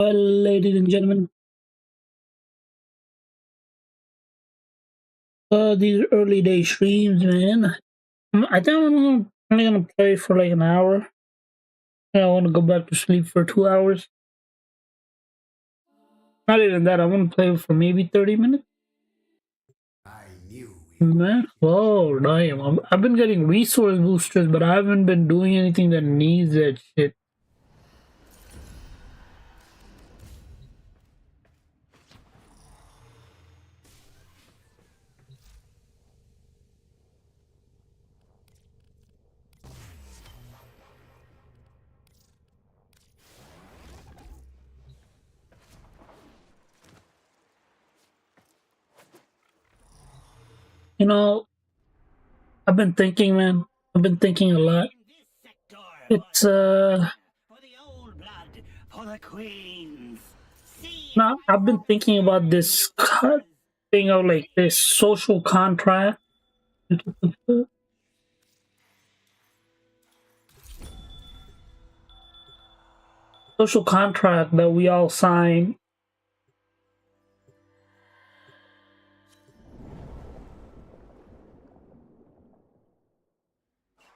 Well, ladies and gentlemen, these early day streams, man. I think I'm only gonna play for like an hour. I want to go back to sleep for 2 hours. Not even that. I want to play for maybe 30 minutes. Man, oh damn! I've been getting resource boosters, but I haven't been doing anything that needs that shit. You know, I've been thinking, man. I've been thinking a lot. It's Now I've been thinking about this thing of like this social contract. Social contract that we all sign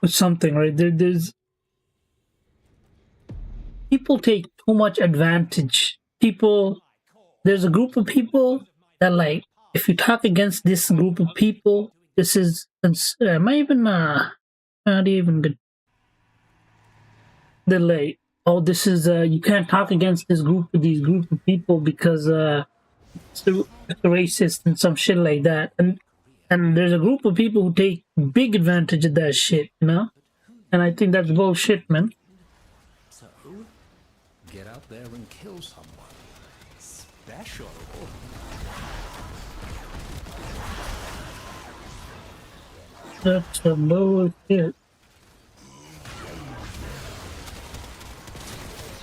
with something, right? There's people take too much advantage. There's a group of people that like, if you talk against this group of people, this is am I even not even good. They're like, oh, this is you can't talk against these group of people because it's racist and some shit like that. And there's a group of people who take big advantage of that shit, you know? And I think that's bullshit, man. So, get out there and kill someone special. That's a bullshit.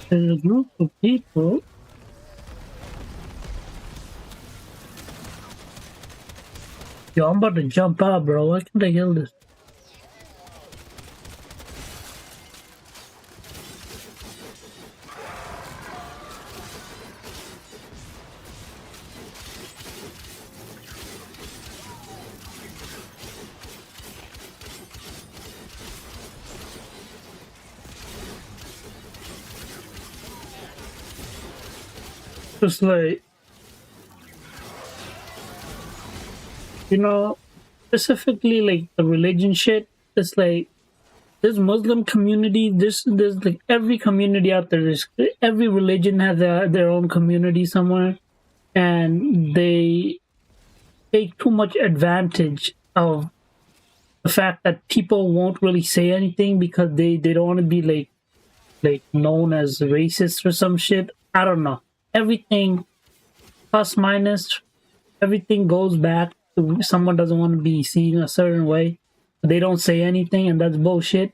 There's a group of people. Yo, I'm about to jump out, bro. Why can't I kill this? Just like, you know, specifically like the religion shit. It's like this Muslim community. There's like every community out there. Every religion has their own community somewhere, and they take too much advantage of the fact that people won't really say anything because they don't want to be like known as racist or some shit. I don't know. Everything plus minus, everything goes back to someone doesn't want to be seen a certain way. They don't say anything, and that's bullshit.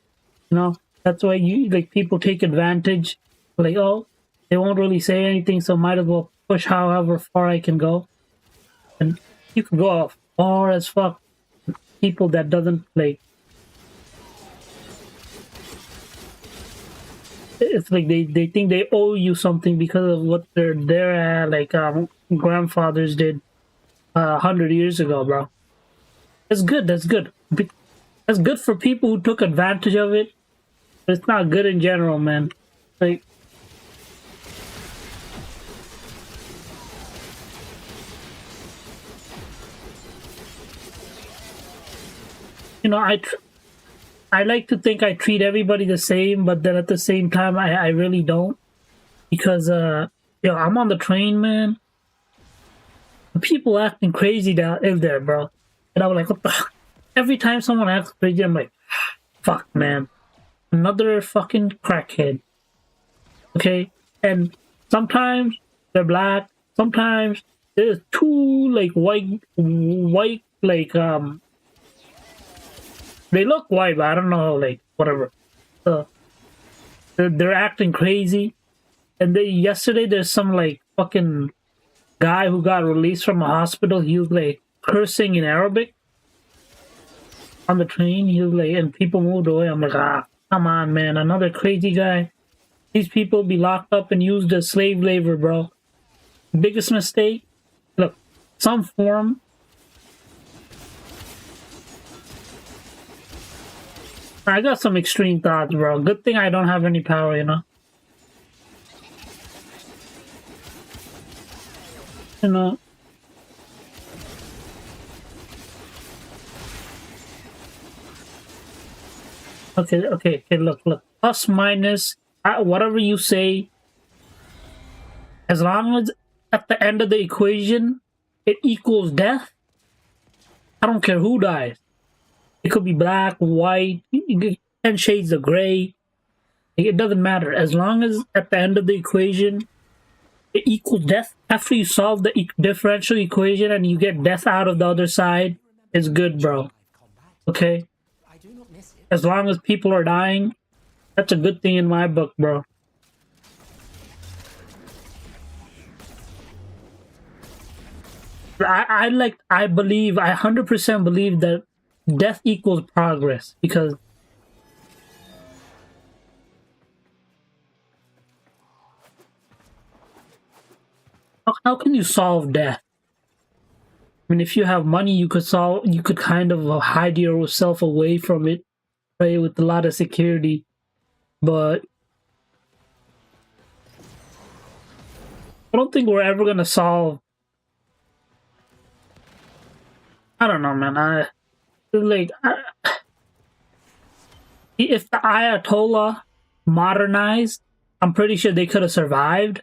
You know, that's why you like people take advantage. Like, oh, they won't really say anything, so might as well push however far I can go. And you can go off far as fuck. People that doesn't like. It's like they think they owe you something because of what their grandfathers did 100 years ago, bro. That's good. That's good. That's good for people who took advantage of it. But it's not good in general, man. Like, you know, I like to think I treat everybody the same, but then at the same time, I really don't. Because, I'm on the train, man. The people acting crazy down in there, bro. And I'm like, what the fuck? Every time someone acts crazy, I'm like, fuck, man. Another fucking crackhead. Okay? And sometimes they're black. Sometimes there's two, like, white, like, they look white, but I don't know, like, whatever. They're acting crazy. And yesterday there's some, like, fucking guy who got released from a hospital. He was, like, cursing in Arabic on the train. He was, like, and people moved away. I'm like, come on, man. Another crazy guy. These people be locked up and used as slave labor, bro. Biggest mistake. Look, some form. I got some extreme thoughts, bro. Good thing I don't have any power, you know. You know. Okay. Look. Plus, minus, whatever you say, as long as at the end of the equation it equals death, I don't care who dies. It could be black, white, 10 shades of gray. It doesn't matter. As long as at the end of the equation it equals death, after you solve the differential equation and you get death out of the other side, it's good, bro. Okay? As long as people are dying, that's a good thing in my book, bro. I 100% believe that death equals progress, because how can you solve death? I mean, if you have money, you could kind of hide yourself away from it, right, with a lot of security. But I don't think we're ever gonna solve. I don't know, man. If the Ayatollah modernized, I'm pretty sure they could have survived.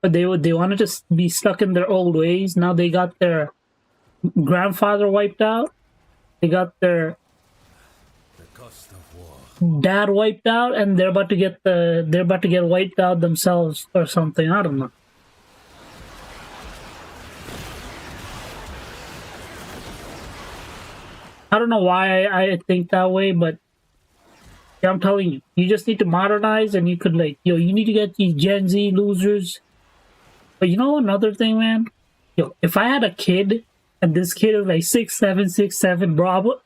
But they wanted to be stuck in their old ways. Now they got their grandfather wiped out. They got their dad wiped out, and they're about to get wiped out themselves or something. I don't know. I don't know why I think that way, but yeah, I'm telling you, you just need to modernize, and you could you need to get these Gen Z losers. But you know another thing, man? If I had a kid and this kid is like 6'7", bro,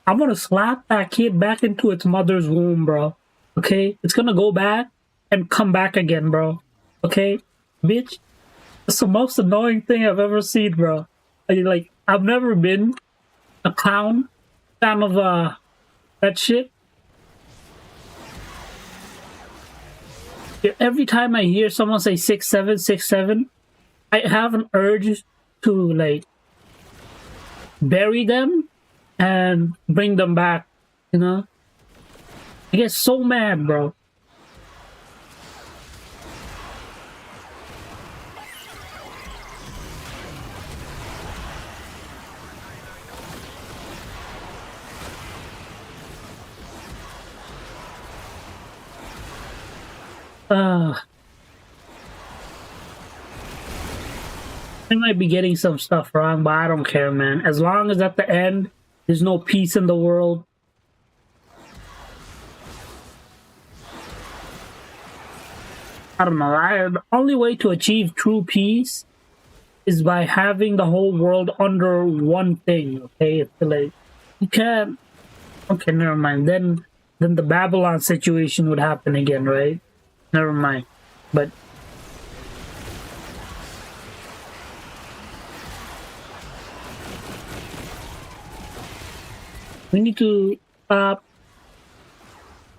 I'm gonna slap that kid back into its mother's womb, bro. Okay? It's gonna go back and come back again, bro. Okay? Bitch. It's the most annoying thing I've ever seen, bro. I've never been a clown fan of that shit. Every time I hear someone say 6'7", I have an urge to bury them and bring them back, you know? I get so mad, bro. I might be getting some stuff wrong, but I don't care, man. As long as at the end, there's no peace in the world. I don't know. The only way to achieve true peace is by having the whole world under one thing, okay? You can't... Okay, never mind. Then the Babylon situation would happen again, right? Never mind. But we need to stop.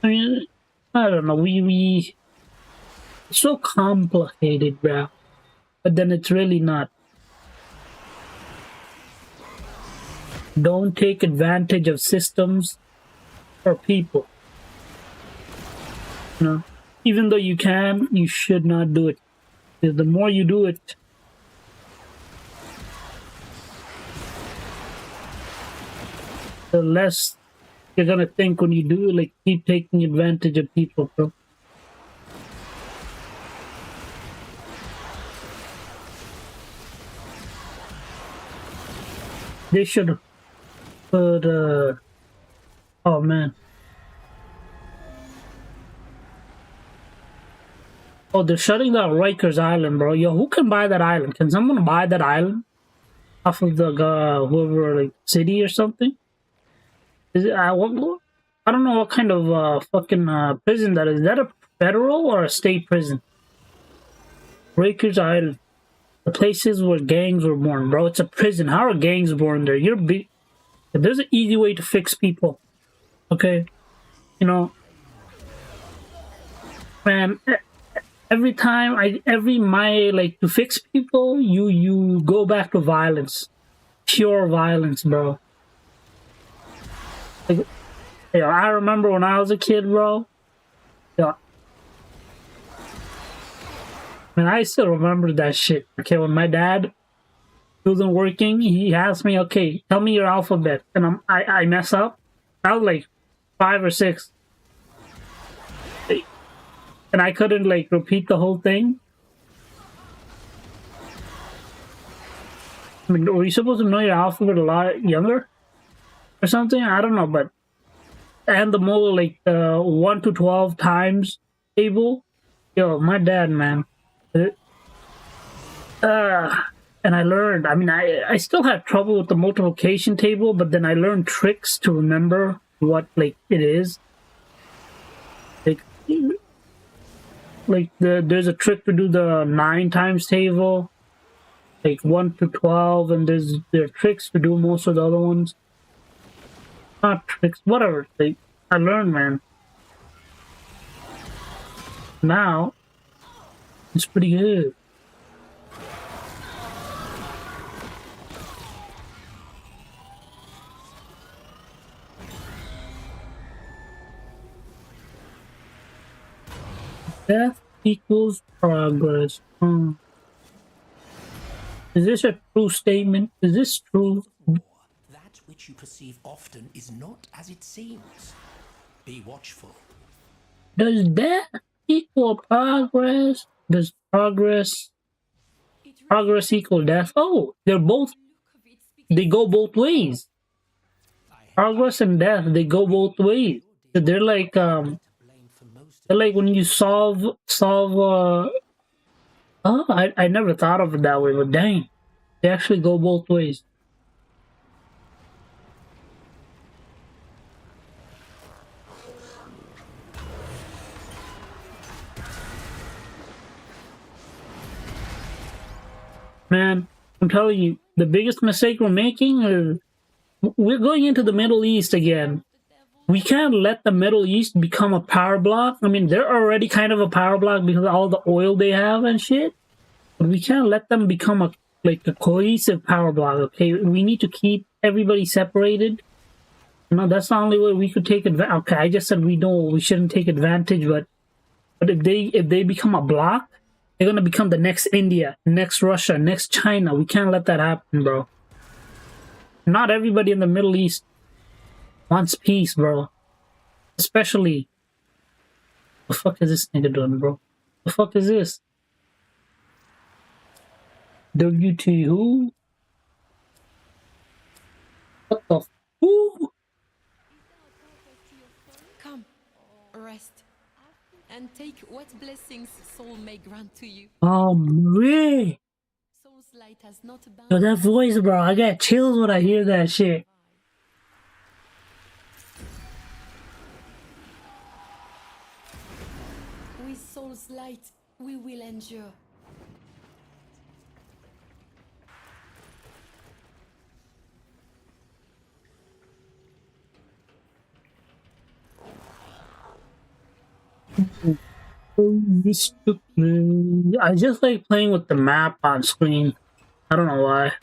I mean, I don't know. It's so complicated, bro. But then it's really not. Don't take advantage of systems or people. You know? Even though you can, you should not do it. Because the more you do it, the less you're gonna think when you do keep taking advantage of people, bro. They should put oh man. Oh, they're shutting down Rikers Island, bro. Yo, who can buy that island? Can someone buy that island off of the whoever city or something? Is it? I don't know what kind of fucking prison that is. Is federal or a state prison. Rikers Island, the places where gangs were born, bro. It's a prison. How are gangs born there? You're big. There's an easy way to fix people. Okay, you know, man. Every time like to fix people, you go back to violence, pure violence, bro. Like, yeah, I remember when I was a kid, bro. Yeah, and I still remember that shit. Okay, when my dad wasn't working, he asked me, "Okay, tell me your alphabet," and I mess up. I was like 5 or 6, and I couldn't like repeat the whole thing. I mean, were you supposed to know your alphabet a lot younger or something? I don't know, but and the more like 1 to 12 times table. Yo, my dad, man. And I learned. I mean, I still had trouble with the multiplication table, but then I learned tricks to remember what like it is. There's a trick to do the 9 times table, like 1 to 12, and there are tricks to do most of the other ones. Not tricks, whatever. Like, I learned, man. Now it's pretty good. Death equals progress. Is this a true statement? Is this true? That which you perceive often is not as it seems. Be watchful. Does death equal progress? Does progress equal death? Oh, they go both ways. Progress and death, they go both ways. They're like when you solve I never thought of it that way, but dang, they actually go both ways. Man, I'm telling you, the biggest mistake we're making is we're going into the Middle East again. We can't let the Middle East become a power block. I mean, they're already kind of a power block because of all the oil they have and shit. But we can't let them become a cohesive power block. Okay, we need to keep everybody separated. You know, that's the only way we could take advantage. Okay, I just said we shouldn't take advantage, but if they become a block, they're gonna become the next India, next Russia, next China. We can't let that happen, bro. Not everybody in the Middle East wants peace, bro. Especially, the fuck is this nigga doing, bro? The fuck is this? WT who? What the who? Come, rest, and take what blessings soul may grant to you. Oh, man. Soul's light has not Yo, bound. that voice, bro. I got chills when I hear that shit. With soul's light, we will endure. I just like playing with the map on screen. I don't know why.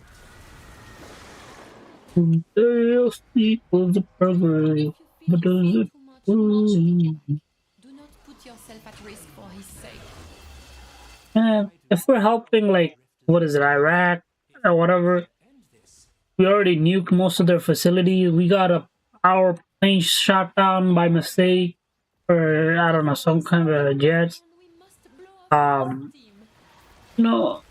Death equals the progress. But does it? Do not put yourself at risk for his sake. Man, if we're helping, like, what is it, Iraq or whatever, we already nuked most of their facilities. We got our plane shot down by mistake, or I don't know, some kind of jets. And we must blow up the team. No,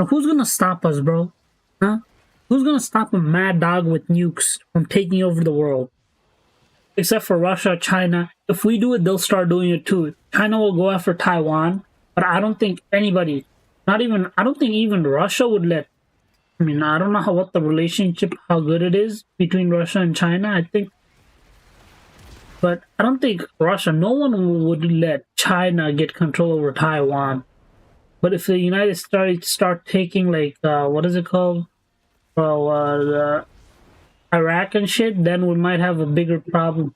who's gonna stop us, bro? Huh? Who's gonna stop a mad dog with nukes from taking over the world? Except for Russia, China. If we do it, they'll start doing it too. China will go after Taiwan, but I don't think anybody, I don't think even Russia would let. I mean, I don't know what the relationship, how good it is between Russia and China. I think But I don't think Russia, no one would let China get control over Taiwan. But if the United States start taking like what is it called? Well, the Iraq and shit, then we might have a bigger problem.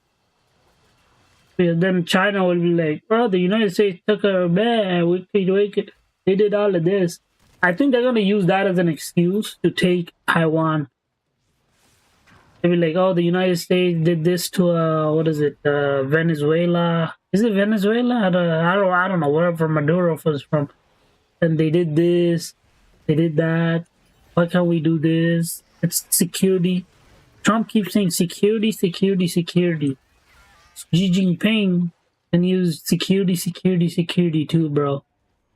Because then China would be like, "Oh, the United States took a man. They did all of this." I think they're gonna use that as an excuse to take Taiwan. They'll be like, "Oh, the United States did this to what is it? Venezuela? Is it Venezuela? I don't know wherever Maduro was from." And they did this, they did that. Why can't we do this? It's security. Trump keeps saying security, security, security. Xi Jinping can use security, security, security too, bro.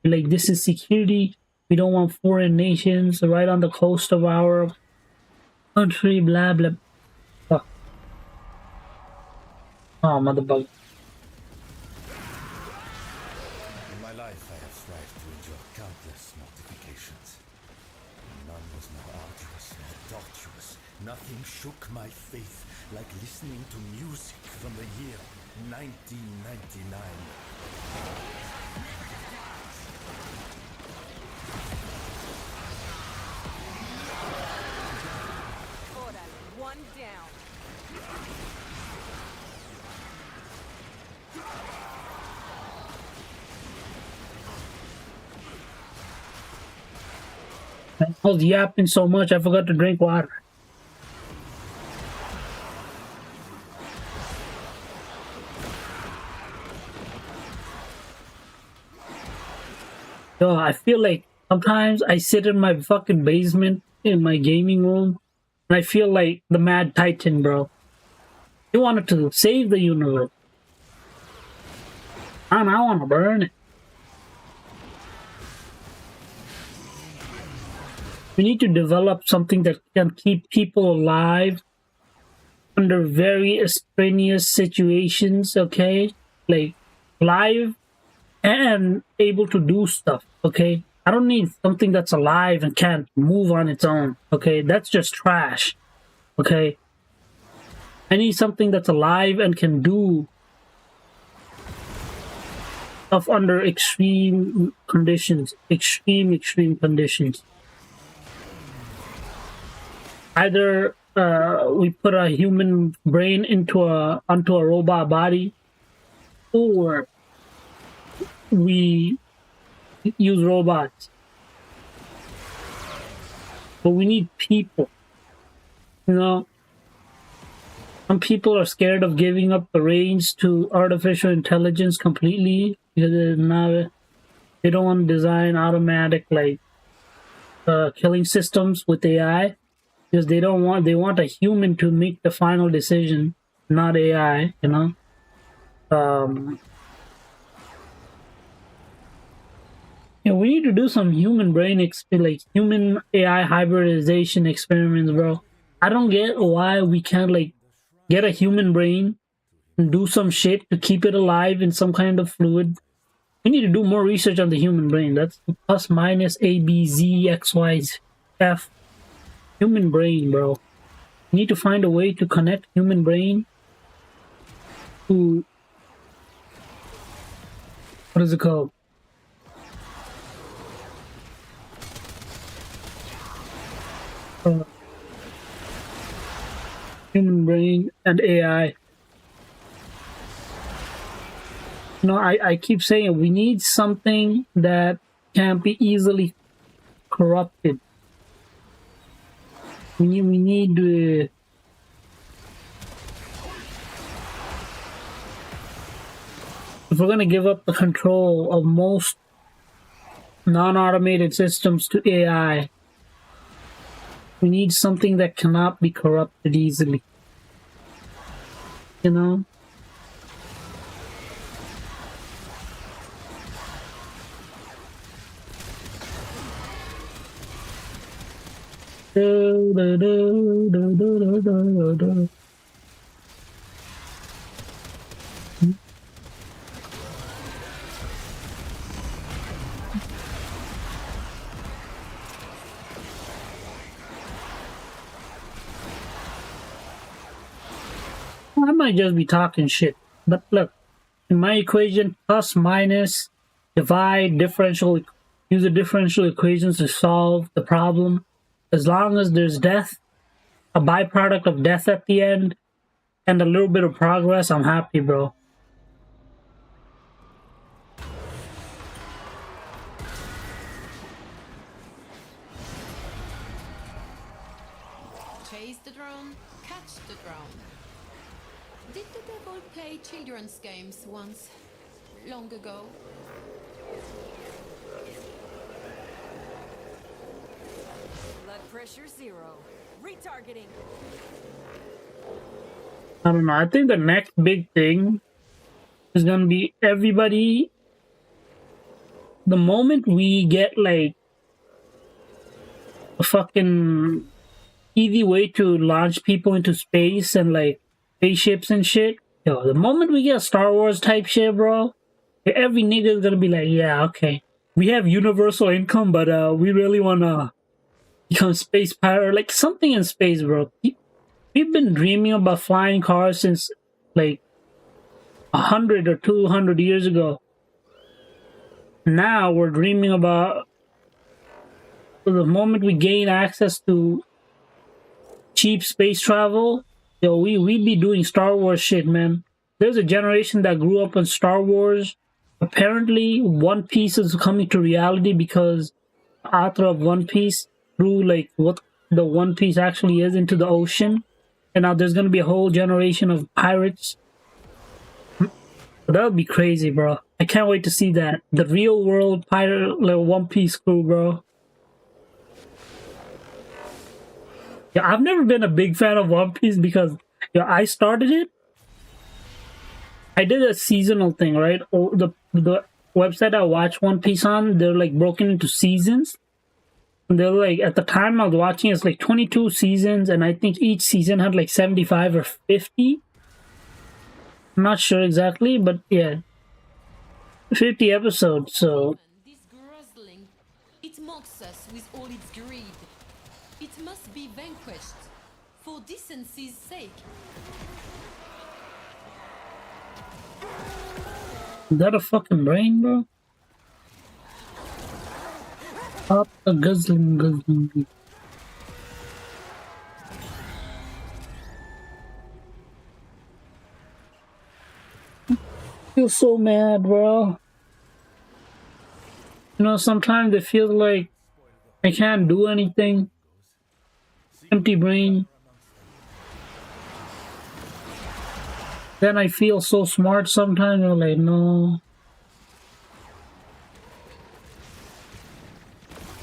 Like, this is security. We don't want foreign nations right on the coast of our country, blah, blah. Oh, oh motherfucker. In my life, I have strived to endure countless mortifications. None was more arduous nor tortuous. Nothing shook my faith like listening to music from the year 1999. One down. I was yapping so much, I forgot to drink water. Yo, I feel like sometimes I sit in my fucking basement in my gaming room and I feel like the Mad Titan, bro. He wanted to save the universe. And I want to burn it. We need to develop something that can keep people alive under very strenuous situations, okay? Like, live and able to do stuff, okay? I don't need something that's alive and can't move on its own, okay? That's just trash, okay? I need something that's alive and can do stuff under extreme conditions. Extreme conditions. Either we put a human brain onto a robot body, or we use robots. But we need people. You know, some people are scared of giving up the reins to artificial intelligence completely because they don't want to design automatic like killing systems with AI. Because they want a human to make the final decision, not AI, you know? We need to do some human brain, like human AI hybridization experiments, bro. I don't get why we can't, like, get a human brain and do some shit to keep it alive in some kind of fluid. We need to do more research on the human brain. That's plus minus A, B, Z, X, Y, F. Human brain, bro. You need to find a way to connect human brain to what is it called? Human brain and AI. I keep saying we need something that can't be easily corrupted. We need if we're gonna give up the control of most non-automated systems to AI, we need something that cannot be corrupted easily. You know? I might just be talking shit. But look, in my equation, plus, minus, divide, differential, use the differential equations to solve the problem. As long as there's death, a byproduct of death at the end, and a little bit of progress, I'm happy, bro. Chase the drone, catch the drone. Did the devil play children's games once? Long ago? Blood pressure 0. Retargeting. I don't know. I think the next big thing is gonna be everybody. The moment we get like a fucking easy way to launch people into space and like spaceships and shit, yo, the moment we get Star Wars type shit, bro, every nigga is gonna be like, yeah, okay, we have universal income, but we really wanna become space pirate, like something in space, bro. We've been dreaming about flying cars since like 100 or 200 years ago. Now we're dreaming about the moment we gain access to cheap space travel. Yo, we be doing Star Wars shit, man. There's a generation that grew up on Star Wars. Apparently, One Piece is coming to reality because the author of One Piece threw like what the One Piece actually is into the ocean. And now there's gonna be a whole generation of pirates. That would be crazy, bro. I can't wait to see that. The real world pirate, like One Piece crew, bro. Yeah, I've never been a big fan of One Piece because, yeah, I started it. I did a seasonal thing, right? Or the website I watch One Piece on, they're like broken into seasons. They're like, at the time I was watching, it's like 22 seasons, and I think each season had like 75 or 50. I'm not sure exactly, but yeah, 50 episodes, so. This grozzling, it mocks us with all its greed. It must be vanquished, for decency's sake. Is that a fucking brain, bro? Up a guzzling. Feel so mad, bro. You know, sometimes it feels like I can't do anything. Empty brain. Then I feel so smart sometimes. I'm like, no.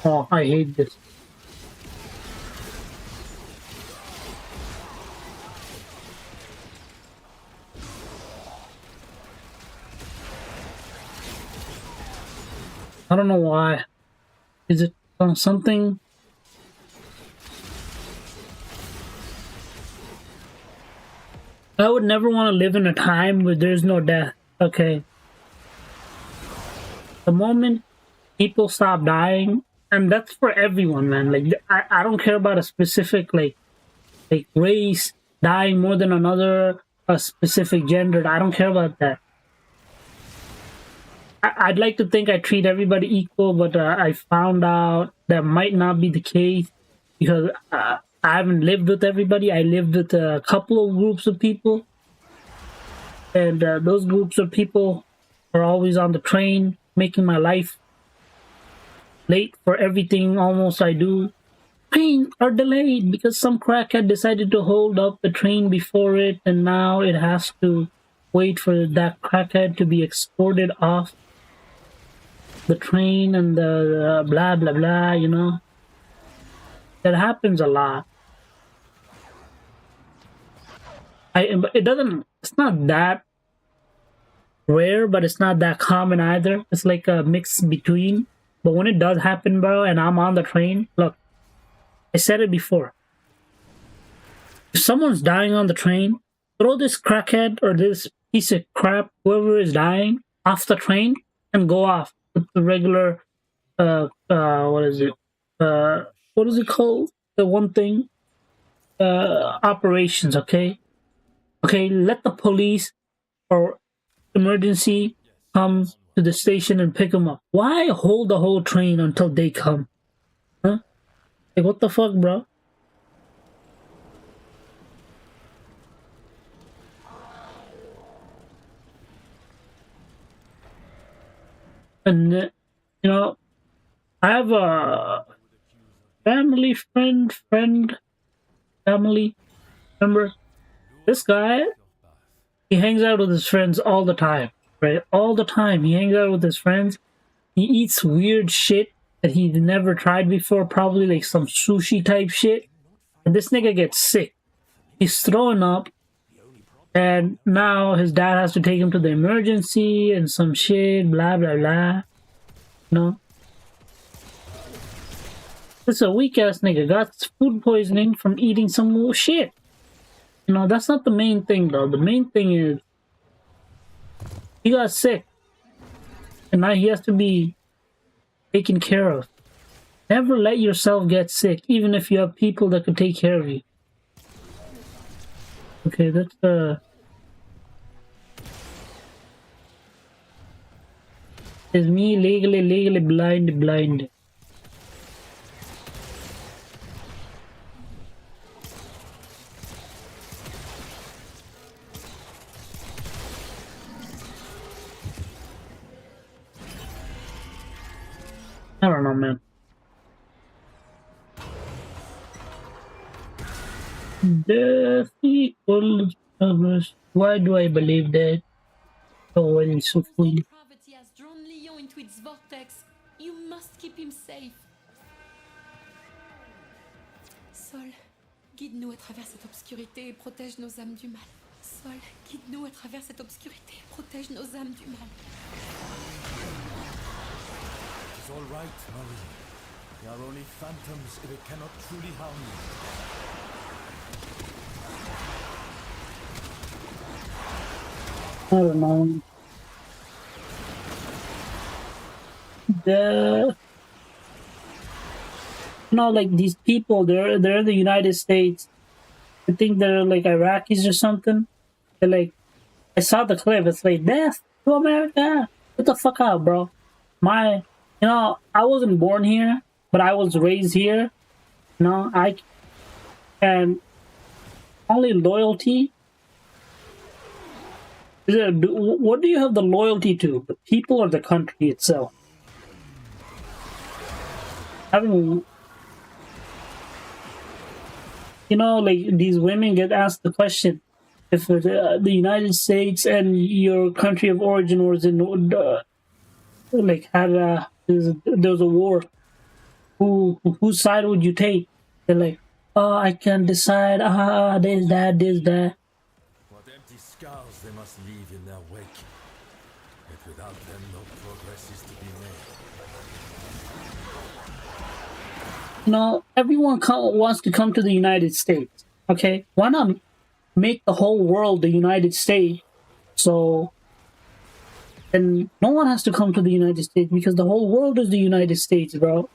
Oh, I hate this. I don't know why. Is it something? I would never want to live in a time where there's no death. Okay. The moment people stop dying, and that's for everyone, man. Like, I don't care about a specific like race dying more than another, a specific gender. I don't care about that. I'd like to think I treat everybody equal, but I found out that might not be the case because I haven't lived with everybody. I lived with a couple of groups of people, and those groups of people are always on the train, making my life late for everything almost I do. Trains are delayed because some crackhead decided to hold up the train before it, and now it has to wait for that crackhead to be escorted off the train and the blah blah blah, you know. That happens a lot. It's not that rare, but it's not that common either. It's like a mix between. But when it does happen, bro, and I'm on the train, look, I said it before. If someone's dying on the train, throw this crackhead or this piece of crap, whoever is dying, off the train and go off with the regular, what is it called? The one thing, operations, okay? Okay, let the police or emergency come to the station and pick him up. Why hold the whole train until they come? Huh? Like, what the fuck, bro? And, you know, I have a family member. This guy, he hangs out with his friends all the time, right? All the time. He hangs out with his friends. He eats weird shit that he never tried before, probably like some sushi type shit. And this nigga gets sick. He's throwing up. And now his dad has to take him to the emergency and some shit, blah, blah, blah. You know? This is a weak ass nigga. Got food poisoning from eating some shit. You know, that's not the main thing though. The main thing is he got sick. And now he has to be taken care of. Never let yourself get sick, even if you have people that could take care of you. Okay, that's is me legally blind. I don't know, man. Death equals progress. Why do I believe that? Oh, well, it's so funny. Gravity has drawn Leon into its vortex. You must keep him safe. Sol, guide-nous à travers cette obscurité et protège nos âmes du mal. Sol, guide-nous à travers cette obscurité et protège nos âmes du mal. It's all right, Marie. They are only phantoms. They cannot truly harm you. I don't know. Like these people, they're in the United States. I think they're like Iraqis or something. They're like, I saw the clip. It's like, death to America. Get the fuck out, bro. I wasn't born here, but I was raised here. And only loyalty. What do you have the loyalty to? The people or the country itself? Like these women get asked the question, if the United States and your country of origin was in there's a war, whose side would you take? They're like, oh, I can decide. There's that. What empty scars they must leave in their wake. Yet without them, no progress is to be made. Everyone wants to come to the United States. Okay, why not make the whole world the United States? And no one has to come to the United States because the whole world is the United States, bro.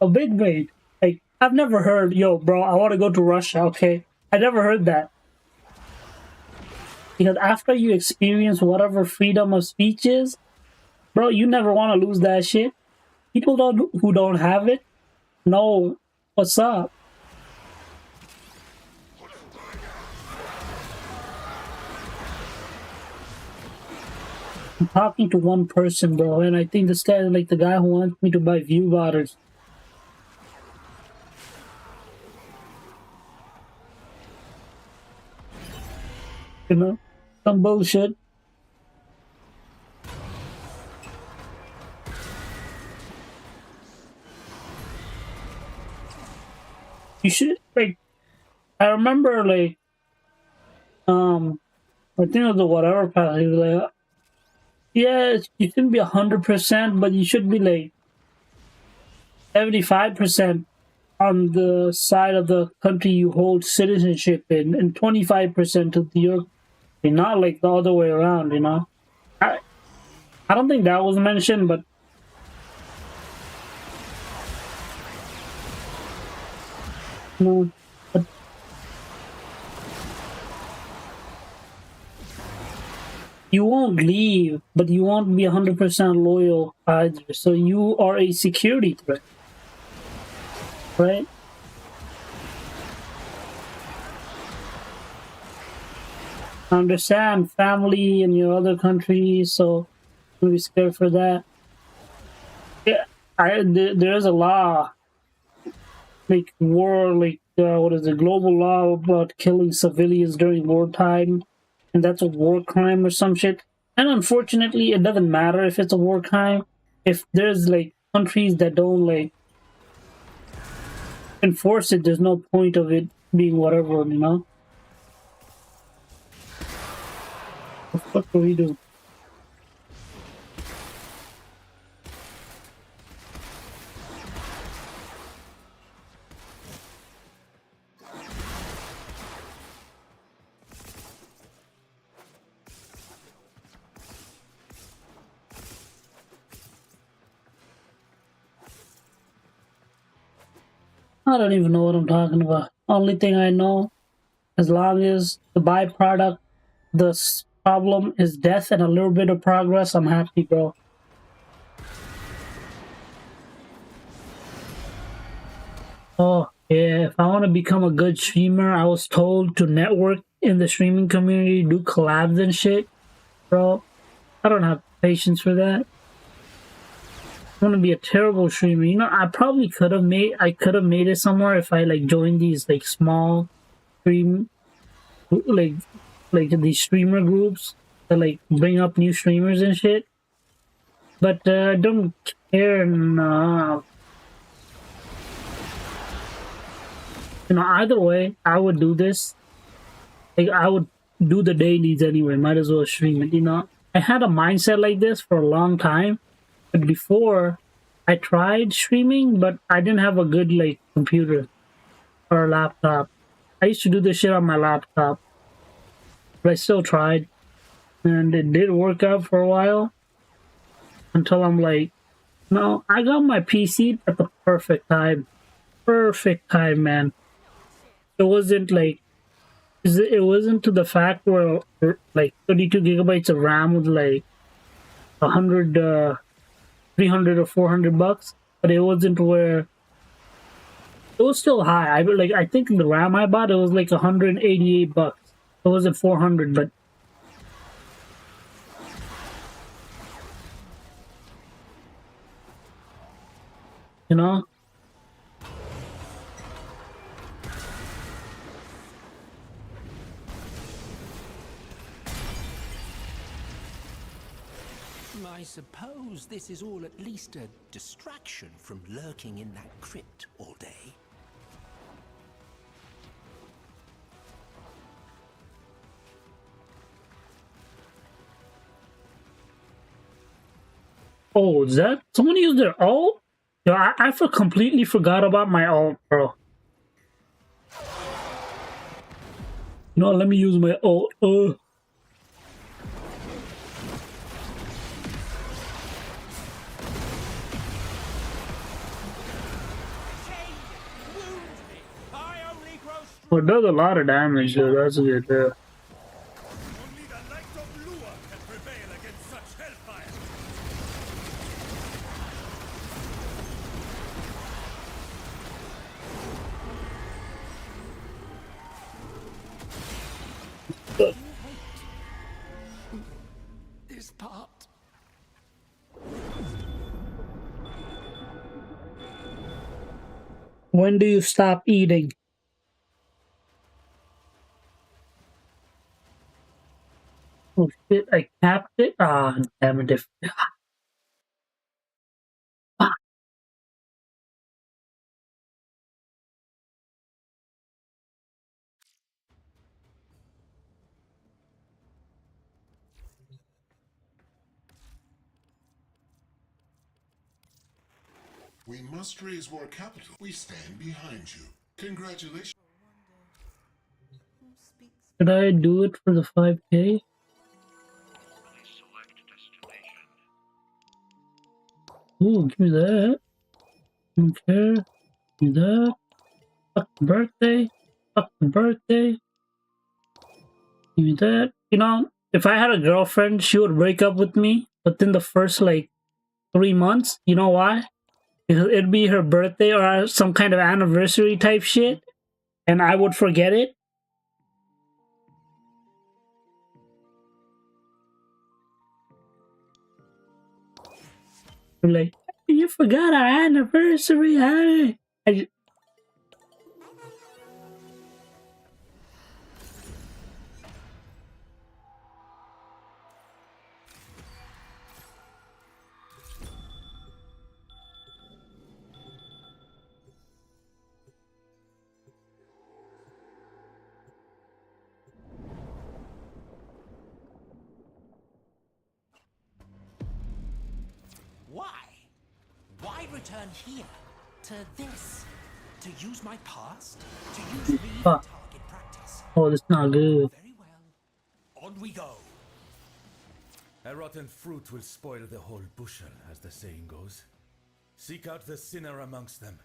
A big brain. Like, I've never heard, yo, bro, I want to go to Russia, okay? I never heard that. Because after you experience whatever freedom of speech is, bro, you never want to lose that shit. People who don't have it know what's up. I'm talking to one person, bro, and I think this guy is like the guy who wants me to buy view waters. Some bullshit. You should, I remember, I think it was the whatever path. He was like, yeah, you shouldn't be 100%, but you should be 75% on the side of the country you hold citizenship in, and 25% to your, not like the other way around, I don't think that was mentioned, but you won't leave, but you won't be 100% loyal either. So you are a security threat, right? I understand family in your other countries, so don't be scared for that. Yeah, there is a law, like war, like what is it, global law about killing civilians during wartime, and that's a war crime or some shit. And unfortunately, it doesn't matter if it's a war crime. If there's like countries that don't like enforce it, there's no point of it being whatever, you know? What the fuck do we do? I don't even know what I'm talking about. Only thing I know, as long as the byproduct, the problem is death and a little bit of progress, I'm happy, bro. Oh, yeah, if I want to become a good streamer, I was told to network in the streaming community, do collabs and shit. Bro, I don't have patience for that. I want to be a terrible streamer. You know, I probably could have made it somewhere if I like joined these like small stream like these streamer groups that like bring up new streamers and shit. But I don't care enough. You know, either way, I would do this. Like I would do the dailies anyway. Might as well stream it. You know, I had a mindset like this for a long time. But before, I tried streaming, but I didn't have a good like computer or laptop. I used to do this shit on my laptop, but I still tried, and it did work out for a while until I'm like, no, I got my PC at the perfect time. Perfect time, man. It wasn't like, it wasn't to the fact where like 32 gigabytes of RAM was like 100, 300 or $400, but it wasn't where it was still high. I think the RAM I bought, it was like $188. It wasn't 400, but you know. I suppose this is all at least a distraction from lurking in that crypt all day. Oh, is that someone used their ult? Yo, I completely forgot about my ult, bro. No, let me use my ult. Well, it does a lot of damage, though. That's good. Only the light of Lua can prevail against such hellfire. This part. When do you stop eating? Oh shit, I capped it? Ah, damn it. Ah, We must raise more capital. We stand behind you. Congratulations. should I do it for the 5K? Ooh, give me that. Don't care. Give me that. Fuck the birthday. Fuck the birthday. Give me that. You know, if I had a girlfriend, she would break up with me within the first like 3 months. You know why? Because it'd be her birthday or some kind of anniversary type shit, and I would forget it. I'm like, you forgot our anniversary, honey. Why? Why return here? To this? To use my past? To use me for target practice? Oh, that's not good. Very well. On we go. A rotten fruit will spoil the whole bushel, as the saying goes. Seek out the sinner amongst them.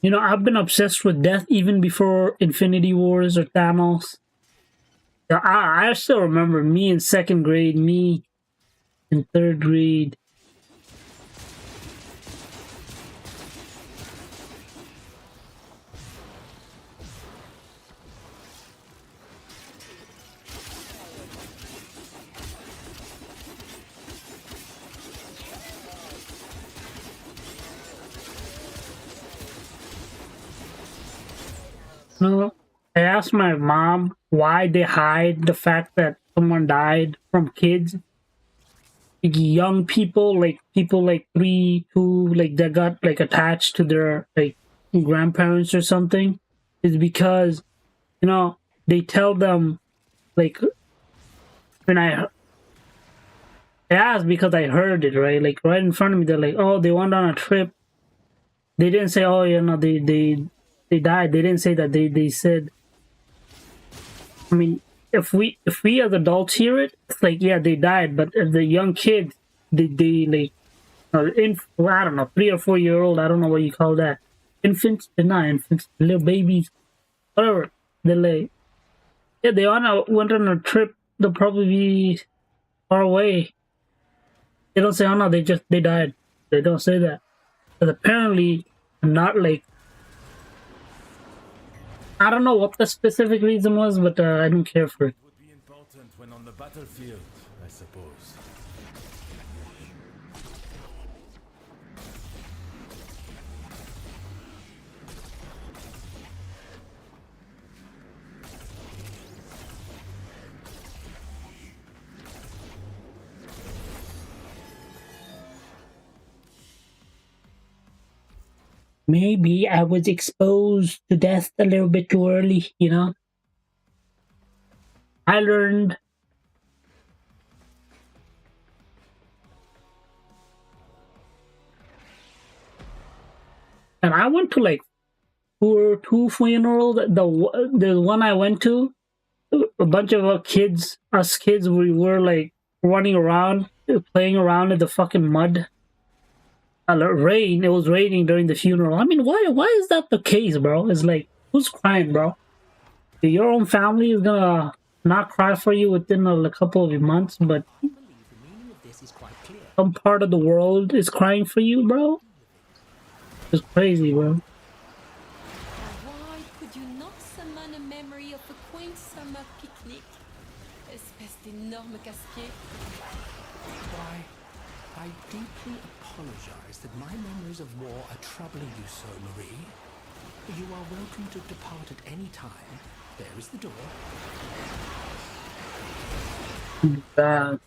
You know, I've been obsessed with death even before Infinity Wars or Thanos. Yeah, I still remember me in 2nd grade, me in 3rd grade. No, I asked my mom why they hide the fact that someone died from kids. Like, young people, like people like 3, 2, like that got like attached to their like grandparents or something, is because, you know, they tell them, like, when I asked because I heard it, right? Like right in front of me, they're like, oh, they went on a trip. They didn't say, oh, you know, they died. They didn't say that. They said, I mean, if we as adults hear it, it's like, yeah, they died. But if the young kids, they like, I don't know, 3 or 4 year old, I don't know what you call that, infants, they're not infants, little babies, whatever. They're like, yeah, they went on a trip. They'll probably be far away. They don't say, oh no, they died. They don't say that. But apparently, not like, I don't know what the specific reason was, but I don't care for it. It would be important when on the battlefield, I suppose. Maybe I was exposed to death a little bit too early, you know? I learned. And I went to like two funerals. The one I went to, a bunch of us kids, we were like running around, playing around in the fucking mud. Rain. It was raining during the funeral. I mean, why is that the case, bro? It's like, who's crying, bro? Your own family is gonna not cry for you within a couple of months, but I believe the meaning of this is quite clear. some part of the world is crying for you, bro. It's crazy, bro. Why could you not summon a memory of a quaint summer picnic? Espèce d'énorme casse-pied. Why, I deeply apologize that my memories of war are troubling you so, Marie. You are welcome to depart at any time. There is the door.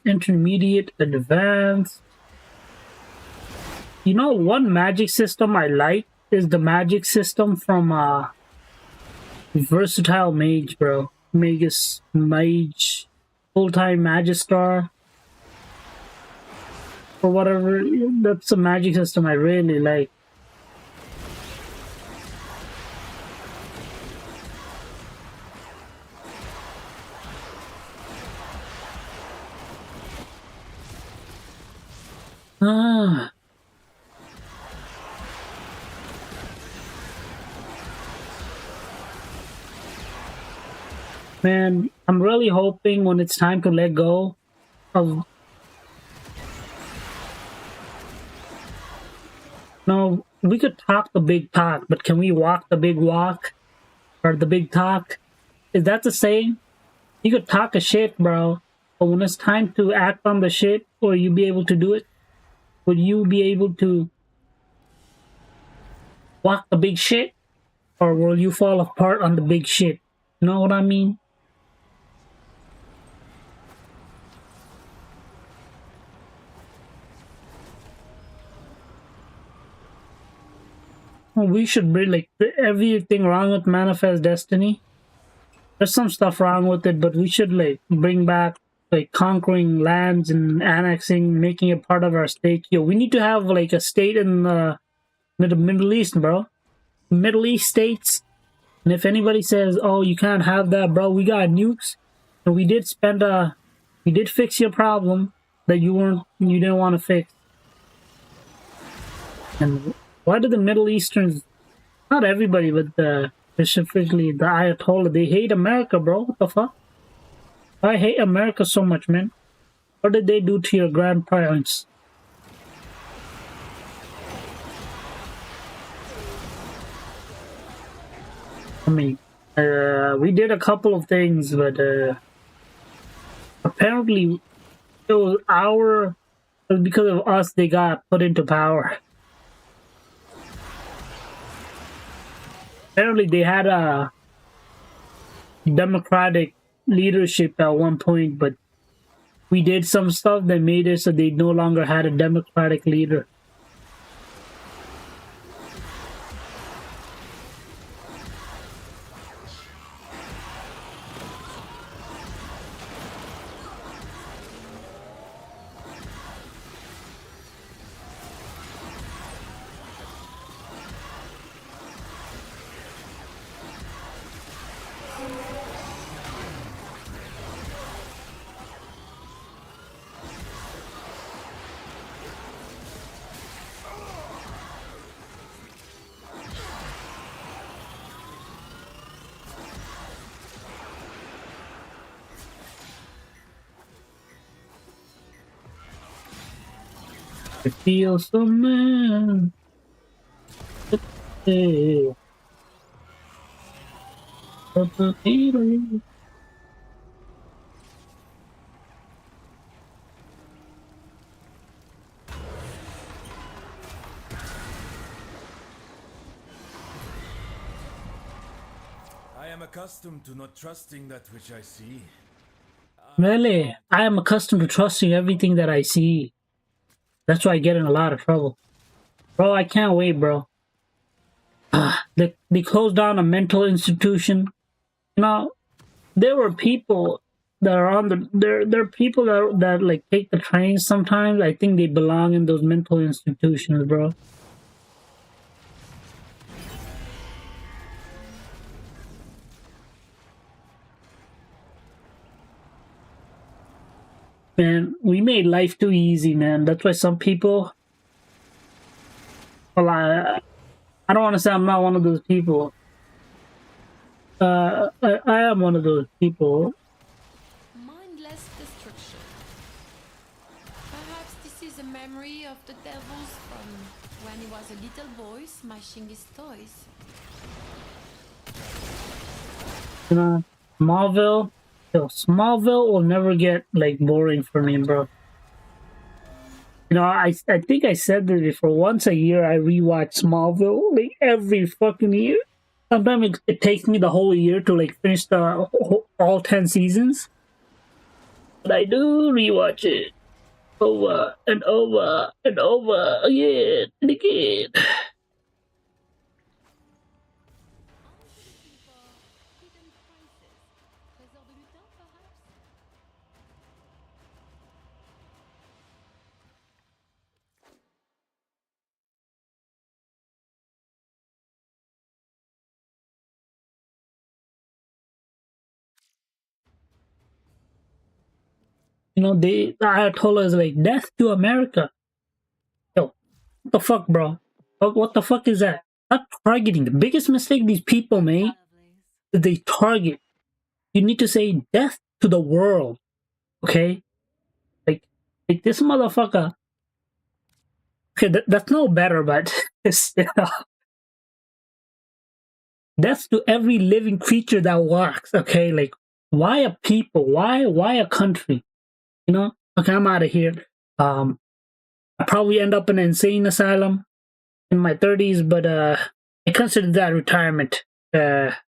Intermediate, advanced. You know, one magic system I like is the magic system from Versatile Mage, bro. Magus Mage, full-time Magistar. or whatever. That's a magic system I really like. Ah, man, I'm really hoping when it's time to let go of. No, we could talk the big talk, but can we walk the big walk? Or the big talk? Is that the same? You could talk a shit, bro. But when it's time to act on the shit, will you be able to do it? Would you be able to walk the big shit? Or will you fall apart on the big shit? You know what I mean? We should bring like everything wrong with Manifest Destiny. There's some stuff wrong with it, but we should like bring back like conquering lands and annexing, making it part of our state. Yo, we need to have like a state in the Middle East, bro. Middle East states. And if anybody says, "Oh, you can't have that, bro," we got nukes, and we did fix your problem that you didn't want to fix. And why do the Middle Easterns, not everybody, but specifically the Ayatollah, they hate America, bro? What the fuck? I hate America so much, man. What did they do to your grandparents? I mean, we did a couple of things, but apparently it was because of us they got put into power. Apparently they had a democratic leadership at one point, but we did some stuff that made it so they no longer had a democratic leader. I feel so man. I am accustomed to not trusting that which I see. Really, I am accustomed to trusting everything that I see. That's why I get in a lot of trouble. Bro, I can't wait, bro. They closed down a mental institution. You know, there were people that are on the there are people that like take the trains sometimes. I think they belong in those mental institutions, bro. Man, we made life too easy, man. That's why some people, well, I don't want to say I'm not one of those people. I am one of those people. Mindless destruction. Perhaps this is a memory of the devils from when he was a little boy smashing his toys. You know, Smallville. Yo, Smallville will never get like boring for me, bro. You know, I think I said this before. Once a year, I rewatch Smallville, like every fucking year. Sometimes it takes me the whole year to like finish all 10 seasons, but I do rewatch it over and over and over again and again. You know, the Ayatollah is like, death to America. Yo, what the fuck, bro? What the fuck is that? Not targeting. The biggest mistake these people make is they target. You need to say death to the world. Okay? Like this motherfucker. Okay, that's no better, but death to every living creature that walks. Okay, like why a people? Why a country? You know? Okay, I'm out of here. I probably end up in an insane asylum in my 30s, but I consider that retirement.